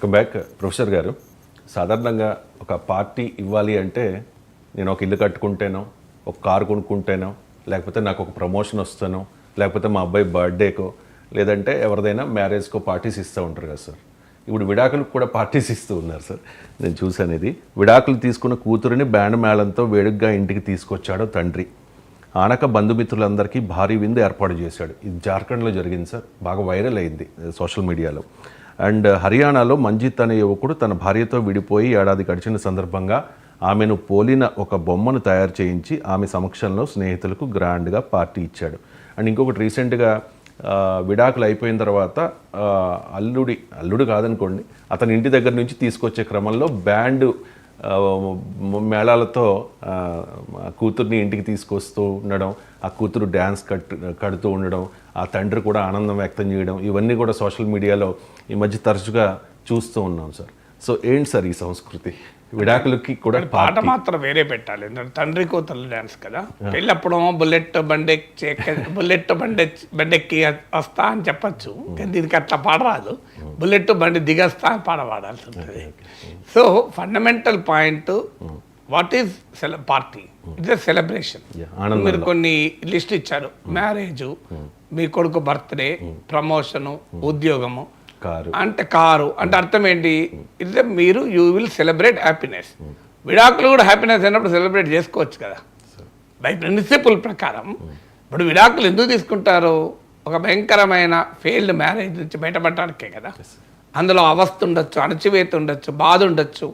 Welcome back professor గారు. సాధారణంగా ఒక పార్టీ ఇవ్వాలి అంటే నేను ఒక ఇల్లు కట్టుకుంటేనో, ఒక కారు కొనుక్కుంటేనో, లేకపోతే నాకు ఒక ప్రమోషన్ వస్తానో, లేకపోతే మా అబ్బాయి బర్త్డేకో, లేదంటే ఎవరిదైనా మ్యారేజ్కో పార్టీస్ ఇస్తూ ఉంటారు కదా సార్. ఇప్పుడు విడాకులకు కూడా పార్టీస్ ఇస్తూ ఉన్నారు సార్. నేను చూసాను ఇది. విడాకులు తీసుకున్న కూతురిని బ్యాండ్ మేళంతో వేడుగ్గా ఇంటికి తీసుకొచ్చాడు తండ్రి. ఆనక బంధుమిత్రులందరికీ భారీ విందు ఏర్పాటు చేశాడు. ఇది జార్ఖండ్లో జరిగింది సార్. బాగా వైరల్ అయింది సోషల్ మీడియాలో. అండ్ హర్యానాలో మంజిత్ అనే యువకుడు తన భార్యతో విడిపోయి ఏడాది గడిచిన సందర్భంగా ఆమెను పోలిన ఒక బొమ్మను తయారు చేయించి ఆమె సమక్షంలో స్నేహితులకు గ్రాండ్గా పార్టీ ఇచ్చాడు. అండ్ ఇంకొకటి రీసెంట్గా విడాకులు అయిపోయిన తర్వాత అల్లుడు కాదనుకోండి, అతని ఇంటి దగ్గర నుంచి తీసుకొచ్చే క్రమంలో బ్యాండ్ మేళాలతో కూతుర్ని ఇంటికి తీసుకొస్తూ ఉండడం, ఆ కూతురు డ్యాన్స్ కడుతూ ఉండడం, ఆ తండ్రి కూడా ఆనందం వ్యక్తం చేయడం, ఇవన్నీ కూడా సోషల్ మీడియాలో ఈ మధ్య తరచుగా చూస్తూ ఉన్నాం సార్. సో ఏంటి సార్ ఈ సంస్కృతి? విడాకులకి కూడా పాట మాత్రం వేరే పెట్టాలి. తండ్రి కూతురు డ్యాన్స్ కదా. పెళ్ళప్పుడు బుల్లెట్ బండెక్కి వస్తా అని చెప్పచ్చు, కానీ దీనికి అట్లా పాడరాదు. బుల్లెట్ బండి దిగస్తా అని పాడాల్సి ఉంటుంది. So fundamental point, what is party? It's a celebration. మీరు కొన్ని లిస్ట్ ఇచ్చారు. మ్యారేజ్, మీ కొడుకు బర్త్డే, ప్రమోషను, ఉద్యోగము అంటే కారు అంటే అర్థం ఏంటి? ఇట్లా మీరు యూ విల్ సెలబ్రేట్ హ్యాపీనెస్. విడాకులు కూడా హ్యాపీనెస్ అయినప్పుడు సెలబ్రేట్ చేసుకోవచ్చు కదా బై ప్రిన్సిపల్ ప్రకారం. ఇప్పుడు విడాకులు ఎందుకు తీసుకుంటారు? ఒక భయంకరమైన ఫెయిల్డ్ మ్యారేజ్ నుంచి బయటపడటానికే కదా. అందులో అవస్థ ఉండొచ్చు, అణచివేత ఉండొచ్చు, బాధ ఉండొచ్చు.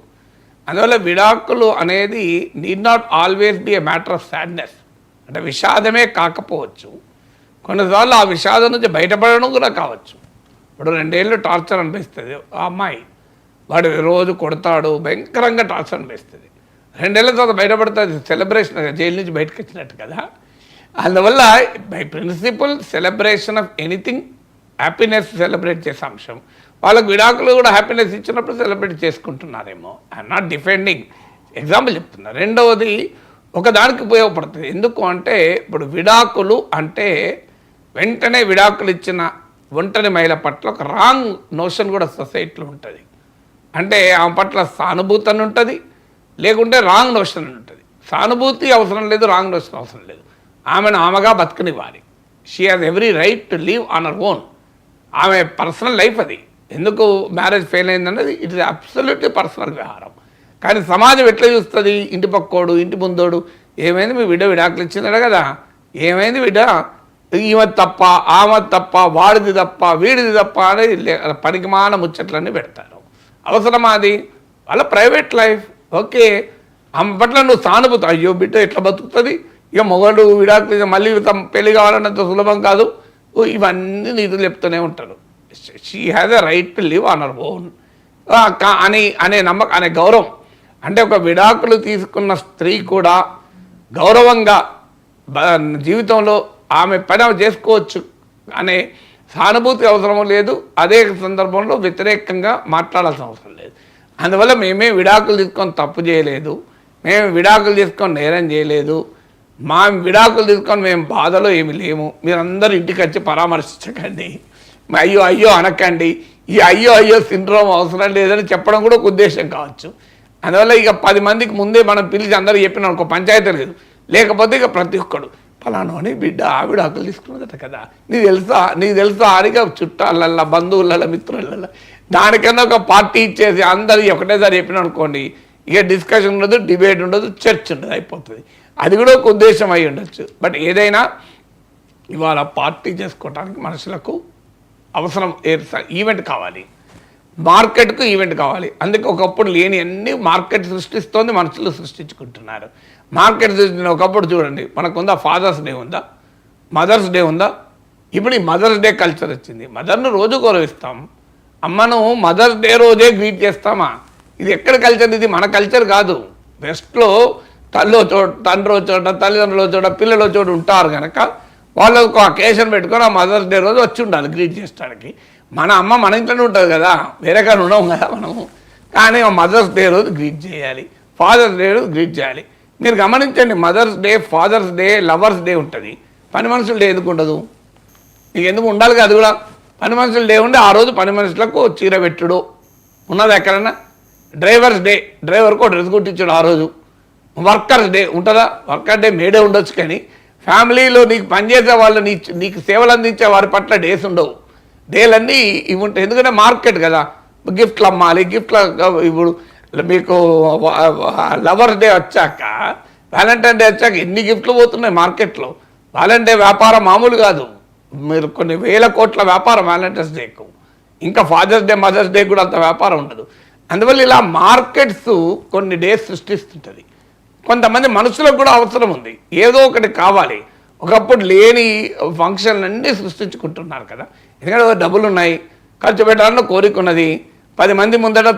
అందువల్ల విడాకులు అనేది need not always be a matter of sadness. అంటే విషాదమే కాకపోవచ్చు, కొన్నిసార్లు ఆ విషాదం నుంచి బయటపడడం కూడా కావచ్చు. ఇప్పుడు 2 ఏళ్ళు టార్చర్ అనిపిస్తుంది ఆ అమ్మాయి, వాడు రోజు కొడతాడు, భయంకరంగా టార్చర్ అనిపిస్తుంది. 2 ఏళ్ళ తర్వాత బయటపడుతుంది, సెలబ్రేషన్ జైలు నుంచి బయటకు వచ్చినట్టు కదా. అందువల్ల by principle celebration of anything, happiness celebrate చేసే అంశం. వాళ్ళకు విడాకులు కూడా హ్యాపీనెస్ ఇచ్చినప్పుడు సెలబ్రేట్ చేసుకుంటున్నారేమో. ఐఎమ్ నాట్ డిఫెండింగ్, ఎగ్జాంపుల్ చెప్తున్నా. రెండవది ఒకదానికి ఉపయోగపడుతుంది. ఎందుకు అంటే ఇప్పుడు విడాకులు అంటే వెంటనే విడాకులు ఇచ్చిన ఒంటరి మహిళ పట్ల ఒక రాంగ్ నోషన్ కూడా సొసైటీలో ఉంటుంది. అంటే ఆమె పట్ల సానుభూతి అని ఉంటుంది, లేకుంటే రాంగ్ నోషన్ అని ఉంటుంది. సానుభూతి అవసరం లేదు, రాంగ్ నోషన్ అవసరం లేదు. ఆమెను ఆమెగా బతకనివ్వాలి. She has every right to live on her own. ఆమె పర్సనల్ లైఫ్ అది. ఎందుకు మ్యారేజ్ ఫెయిల్ అయిందన్నది ఇట్ ఇస్ అబ్సల్యూట్లీ పర్సనల్ వ్యవహారం. కానీ సమాజం ఎట్లా చూస్తుంది? ఇంటి పక్కోడు, ఇంటి ముందోడు, ఏమైంది మీ బిడ్డ విడాకులు ఇచ్చిందట కదా, ఏమైంది బిడ్డ, ఈమె తప్ప, ఆమె తప్ప, వాడిది తప్ప, వీడిది తప్ప అనేది పనికిమాన ముచ్చట్లన్నీ పెడతారు. అవసరమా అది? వాళ్ళ ప్రైవేట్ లైఫ్. ఓకే, ఆమె పట్ల నువ్వు సానుభూతి, అయ్యో బిడ్డ ఎట్లా బతుకుతుంది, ఇక మొగడు విడాకులు మళ్ళీ పెళ్లి కావాలన్నంత సులభం కాదు, ఇవన్నీ నీతులు చెప్తూనే ఉంటారు. She has a right to live on her own అనే నమ్మకం, అనే గౌరవం. అంటే ఒక విడాకులు తీసుకున్న స్త్రీ కూడా గౌరవంగా జీవితంలో ఆమె పని చేసుకోవచ్చు అనే సానుభూతి అవసరం లేదు. అదే సందర్భంలో వ్యతిరేకంగా మాట్లాడాల్సిన అవసరం లేదు. అందువల్ల మేమే విడాకులు తీసుకొని తప్పు చేయలేదు, మేము విడాకులు తీసుకొని నేరం చేయలేదు, మా విడాకులు తీసుకొని మేము బాధలో ఏమి లేము. మీరందరూ ఇంటికి వచ్చి పరామర్శించకండి, అయ్యో అయ్యో అనకండి. ఈ అయ్యో అయ్యో సిండ్రోమ్ అవసరం లేదని చెప్పడం కూడా ఒక ఉద్దేశం కావచ్చు. అందువల్ల ఇక 10 మందికి ముందే మనం పిలిచి అందరూ చెప్పిన ఒక పంచాయతీ లేదు. లేకపోతే ఇక ప్రతి ఒక్కడు ఫలానా అని బిడ్డ విడాకులు తీసుకున్నదట కదా, నీకు తెలుసా అనిగా చుట్టాలల్లా, బంధువుల, మిత్రుల, దానికన్నా ఒక పార్టీ ఇచ్చేసి అందరూ ఒకటేసారి చెప్పిన అనుకోండి, ఇక డిస్కషన్ ఉండదు, డిబేట్ ఉండదు, చర్చ్ ఉండదు, అయిపోతుంది. అది కూడా ఒక ఉద్దేశం అయి ఉండొచ్చు. బట్ ఏదైనా ఇవాళ పార్టీ చేసుకోవడానికి మనుషులకు అవసరం, ఈవెంట్ కావాలి, మార్కెట్కు ఈవెంట్ కావాలి. అందుకే ఒకప్పుడు లేని అన్ని మార్కెట్ సృష్టిస్తోంది, మనుషులు సృష్టించుకుంటున్నారు. మార్కెట్ సృష్టించిన ఒకప్పుడు చూడండి, మనకుందా ఫాదర్స్ డే ఉందా, మదర్స్ డే ఉందా? ఇప్పుడు ఈ మదర్స్ డే కల్చర్ వచ్చింది. మదర్ను రోజు గౌరవిస్తాం, అమ్మను మదర్స్ డే రోజే గ్రీట్ చేస్తామా? ఇది ఎక్కడ కల్చర్? ఇది మన కల్చర్ కాదు. వెస్ట్లో తండ్రి చోట, తల్లిదండ్రుల చోట, పిల్లల చోట ఉంటారు కనుక వాళ్ళు ఒక అకేషన్ పెట్టుకొని ఆ మదర్స్ డే రోజు వచ్చి ఉండాలి గ్రీట్ చేయడానికి. మన అమ్మ మన ఇంట్లోనే ఉంటుంది కదా, వేరే కానీ ఉండవు కదా మనము. కానీ మదర్స్ డే రోజు గ్రీట్ చేయాలి, ఫాదర్స్ డే రోజు గ్రీట్ చేయాలి. మీరు గమనించండి, mother's day, father's day, lover's day ఉంటుంది, పని మనుషుల డే ఎందుకు ఉండదు? నీకు ఎందుకు ఉండాలి కదా? అది కూడా పని మనుషుల డే ఉండి ఆ రోజు పని మనుషులకు చీర పెట్టుడు, ఉన్నది ఎక్కడన్నా? డ్రైవర్స్ డే, డ్రైవర్కి ఒక డ్రెస్ కుట్టించాడు ఆ రోజు. వర్కర్స్ డే ఉంటుందా? వర్కర్ డే మేడే ఉండొచ్చు, కానీ ఫ్యామిలీలో నీకు పనిచేసే వాళ్ళు నీకు సేవలు అందించే వారి పట్ల డేస్ ఉండవు. డేలన్నీ ఇవి ఉంటాయి. ఎందుకంటే మార్కెట్ కదా, గిఫ్ట్లు అమ్మాలి. గిఫ్ట్ల ఇప్పుడు మీకు లవర్స్ డే వచ్చాక, వ్యాలంటైన్ డే వచ్చాక ఎన్ని గిఫ్ట్లు పోతున్నాయి మార్కెట్లో. వ్యాలంటైన్ డే వ్యాపారం మామూలు కాదు. మీరు కొన్ని వేల కోట్ల వ్యాపారం వ్యాలంటైన్స్ డేకు. ఇంకా ఫాదర్స్ డే, మదర్స్ డే కూడా అంత వ్యాపారం ఉండదు. అందువల్ల ఇలా మార్కెట్స్ కొన్ని డేస్ సృష్టిస్తుంటుంది. కొంతమంది మనుషులకు కూడా అవసరం ఉంది, ఏదో ఒకటి కావాలి. ఒకప్పుడు లేని ఫంక్షన్లన్నీ సృష్టించుకుంటున్నారు కదా. ఎందుకంటే డబ్బులు ఉన్నాయి, ఖర్చు పెట్టాలని కోరిక ఉన్నది. 10 మంది ముందట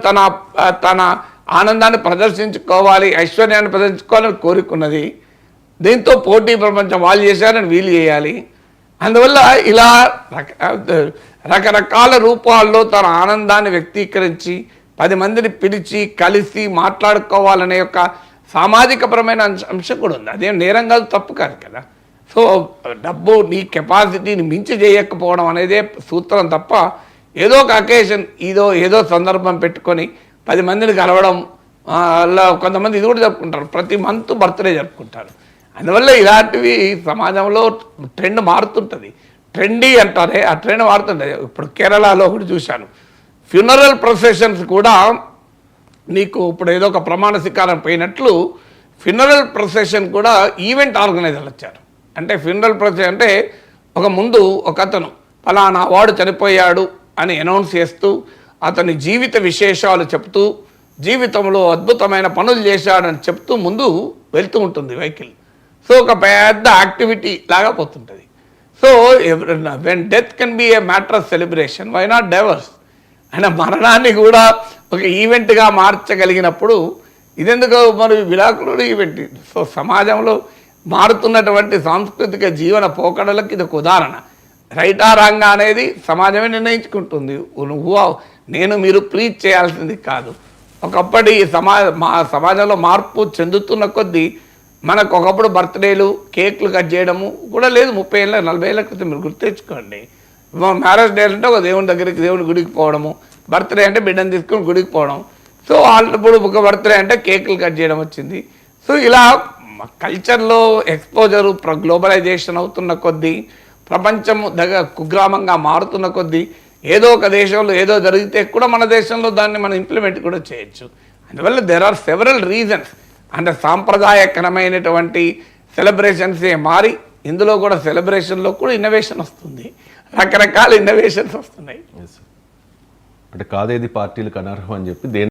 తన ఆనందాన్ని ప్రదర్శించుకోవాలి, ఐశ్వర్యాన్ని ప్రదర్శించుకోవాలని కోరిక ఉన్నది. దీంతో పోటీ ప్రపంచం వాళ్ళు చేశారని వీళ్ళు చేయాలి. అందువల్ల ఇలా రకరకాల రూపాల్లో తన ఆనందాన్ని వ్యక్తీకరించి 10 మందిని పిలిచి కలిసి మాట్లాడుకోవాలనే యొక్క సామాజికపరమైన అంశం కూడా ఉంది. అదేం నేరం కాదు, తప్పు కాదు కదా. సో డబ్బు నీ కెపాసిటీని మించి చేయకపోవడం అనేదే సూత్రం తప్ప, ఏదో ఒక అకేషన్ ఏదో సందర్భం పెట్టుకొని 10 మందిని కలవడం. అలా కొంతమంది ఇది కూడా జరుపుకుంటారు, ప్రతి మంత్ బర్త్డే జరుపుకుంటారు. అందువల్ల ఇలాంటివి సమాజంలో ట్రెండ్ మారుతుంటుంది. ట్రెండీ అంటారే, ఆ ట్రెండ్ మారుతుంటుంది. ఇప్పుడు కేరళలో ఒకటి చూశాను, ఫ్యూనరల్ ప్రొసెషన్స్ కూడా నీకు ఇప్పుడు ఏదో ఒక ప్రమాణ స్వీకారం పోయినట్లు ఫ్యూనరల్ ప్రొసెషన్ కూడా ఈవెంట్ ఆర్గనైజర్లు వచ్చారు. అంటే ఫ్యూనరల్ ప్రొసెషన్ అంటే ముందు ఒక అతను ఫలానా వాడు చనిపోయాడు అని అనౌన్స్ చేస్తూ, అతని జీవిత విశేషాలు చెప్తూ, జీవితంలో అద్భుతమైన పనులు చేశాడని చెప్తూ ముందు వెళ్తూ ఉంటుంది వెహికల్. సో ఒక పెద్ద యాక్టివిటీ లాగా పోతుంటుంది. So when death can be a matter of celebration, why not divorce? ఆయన మరణాన్ని కూడా ఒక ఈవెంట్గా మార్చగలిగినప్పుడు ఇదెందుకు మరి విడాకులు ఈవెంట్? సో సమాజంలో మారుతున్నటువంటి సాంస్కృతిక జీవన పోకడలకు ఇది ఒక ఉదాహరణ. రైటా రాంగా అనేది సమాజమే నిర్ణయించుకుంటుంది. మీరు ప్లీజ్ చేయాల్సింది కాదు. ఒకప్పటి సమాజంలో మార్పు చెందుతున్న కొద్దీ మనకు ఒకప్పుడు బర్త్డేలు, కేక్లు కట్ చేయడము కూడా లేదు. 30 ఏళ్ళ 40 ఏళ్ళ క్రితం మీరు గుర్తించుకోండి. మ్యారేజ్ డే అంటే ఒక దేవుని గుడికి పోవడము, బర్త్డే అంటే బిడ్డను తీసుకొని గుడికి పోవడం. సో ఇప్పుడు ఒక బర్త్డే అంటే కేకులు కట్ చేయడం వచ్చింది. సో ఇలా కల్చర్లో ఎక్స్పోజరు గ్లోబలైజేషన్ అవుతున్న కొద్దీ, ప్రపంచం కుగ్రామంగా మారుతున్న కొద్దీ, ఏదో ఒక దేశంలో ఏదో జరిగితే కూడా మన దేశంలో దాన్ని మనం ఇంప్లిమెంట్ కూడా చేయొచ్చు. అందువల్ల దెర్ ఆర్ సెవరల్ రీజన్స్. అంటే సాంప్రదాయకరమైనటువంటి సెలబ్రేషన్సే మారి ఇందులో కూడా సెలబ్రేషన్లో కూడా ఇన్నోవేషన్ వస్తుంది, రకరకాల ఇన్నోవేషన్స్ వస్తున్నాయి. అంటే కాదేది పార్టీలకు అనర్హం అని చెప్పి